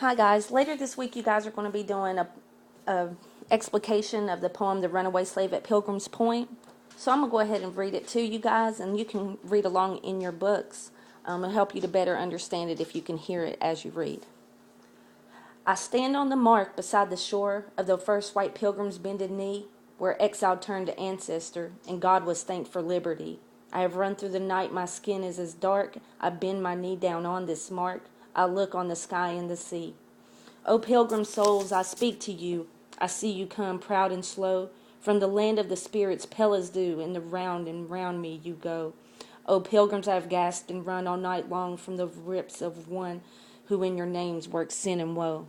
Hi guys, later this week you guys are going to be doing a explication of the poem The Runaway Slave at Pilgrim's Point. So I'm going to go ahead and read it to you guys, and you can read along in your books. It'll help you to better understand it if you can hear it as you read. I stand on the mark beside the shore of the first white pilgrim's bended knee, where exile turned to ancestor and God was thanked for liberty. I have run through the night, my skin is as dark. I bend my knee down on this mark. I look on the sky and the sea. O pilgrim souls, I speak to you. I see you come proud and slow from the land of the spirits, pale as dew, and round me you go. O pilgrims, I have gasped and run all night long from the rips of one who in your names works sin and woe.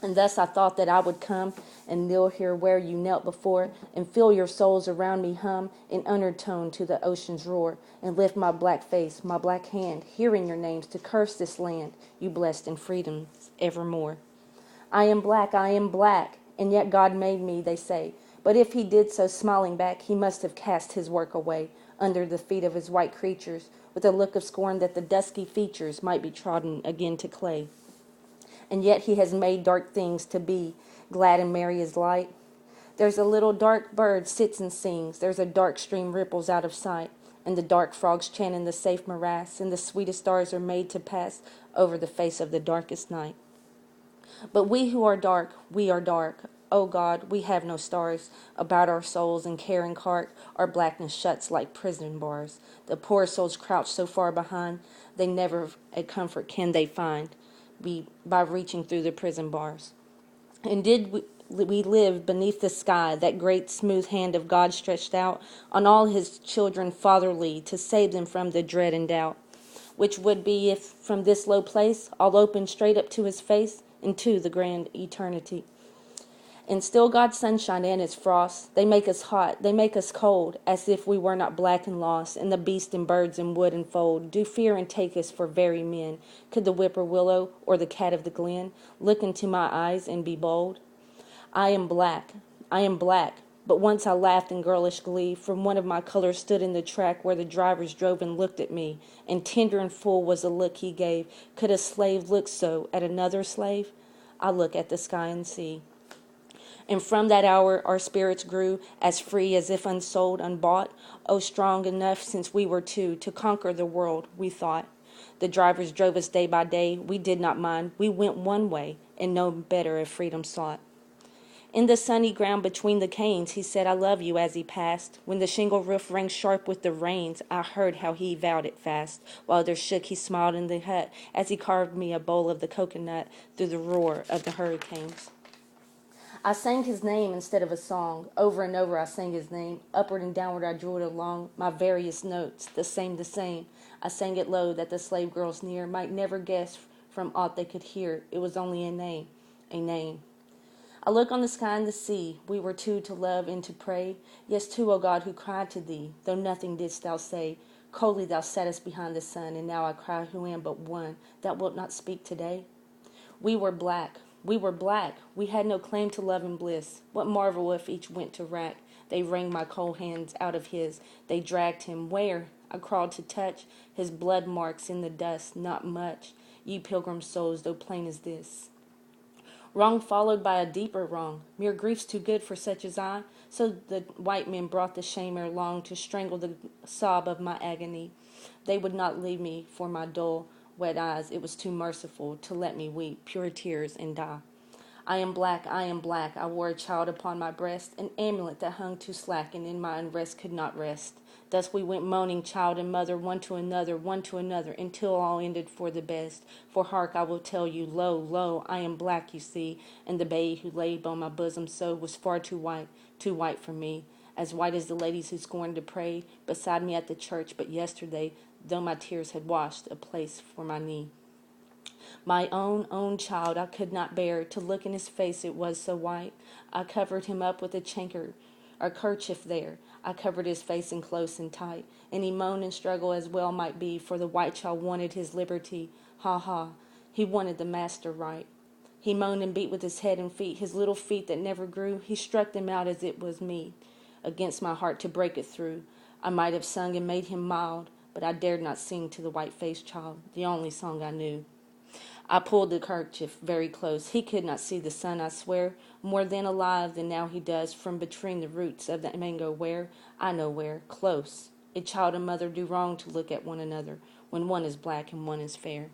And thus I thought that I would come and kneel here where you knelt before, and feel your souls around me hum in undertone to the ocean's roar, and lift my black face, my black hand, hearing your names to curse this land you blessed in freedom evermore. I am black, and yet God made me, they say. But if he did so smiling back, he must have cast his work away under the feet of his white creatures, with a look of scorn that the dusky features might be trodden again to clay. And yet he has made dark things to be glad and merry as light. There's a little dark bird sits and sings, there's a dark stream ripples out of sight, and the dark frogs chant in the safe morass, and the sweetest stars are made to pass over the face of the darkest night. But we who are dark, we are dark. O God, we have no stars about our souls, and care and cart our blackness shuts like prison bars. The poor souls crouch so far behind, they never a comfort can they find by reaching through the prison bars. And did we live beneath the sky, that great smooth hand of God stretched out on all his children fatherly to save them from the dread and doubt, which would be if from this low place all open straight up to his face into the grand eternity. And still God's sunshine and his frost, they make us hot, they make us cold, as if we were not black and lost, and the beast and birds and wood and fold do fear and take us for very men. Could the whippoorwillow or the cat of the glen look into my eyes and be bold? I am black, but once I laughed in girlish glee, from one of my colors stood in the track where the drivers drove and looked at me, and tender and full was the look he gave. Could a slave look so at another slave? I look at the sky and see. And from that hour our spirits grew as free as if unsold, unbought. Oh, strong enough since we were two to conquer the world, we thought. The drivers drove us day by day. We did not mind. We went one way, and no better if freedom sought. In the sunny ground between the canes, he said, I love you, as he passed. When the shingle roof rang sharp with the rains, I heard how he vowed it fast. While others shook, he smiled in the hut as he carved me a bowl of the coconut through the roar of the hurricanes. I sang his name instead of a song. Over and over I sang his name. Upward and downward I drew it along, my various notes, the same, the same. I sang it low that the slave girls near might never guess from aught they could hear. It was only a name, a name. I look on the sky and the sea. We were two to love and to pray. Yes, two, O God, who cried to thee, though nothing didst thou say. Coldly thou sattest behind the sun, and now I cry who am but one. Thou wilt not speak today? We were black. We were black. We had no claim to love and bliss. What marvel if each went to rack? They wrung my cold hands out of his. They dragged him. Where? I crawled to touch his blood marks in the dust. Not much. Ye pilgrim souls, though plain as this. Wrong followed by a deeper wrong. Mere grief's too good for such as I. So the white men brought the shame ere long to strangle the sob of my agony. They would not leave me for my dull, wet eyes. It was too merciful to let me weep pure tears and die. I am black, I am black. I wore a child upon my breast, an amulet that hung too slack, and in my unrest could not rest. Thus we went moaning, child and mother, one to another, until all ended for the best. For hark, I will tell you, lo, lo, I am black, you see, and the babe who lay on my bosom so was far too white for me, as white as the ladies who scorned to pray beside me at the church but yesterday, though my tears had washed a place for my knee. My own child I could not bear to look in his face, it was so white. I covered him up with a kerchief there. I covered his face in close and tight, and he moaned and struggled as well might be, for the white child wanted his liberty. Ha ha, he wanted the master right. He moaned and beat with his head and feet, his little feet that never grew. He struck them out as it was me, against my heart to break it through. I might have sung and made him mild, but I dared not sing to the white-faced child, the only song I knew. I pulled the kerchief very close. He could not see the sun, I swear, more then alive than now he does, from between the roots of the mango where, I know where, close. A child and mother do wrong to look at one another, when one is black and one is fair.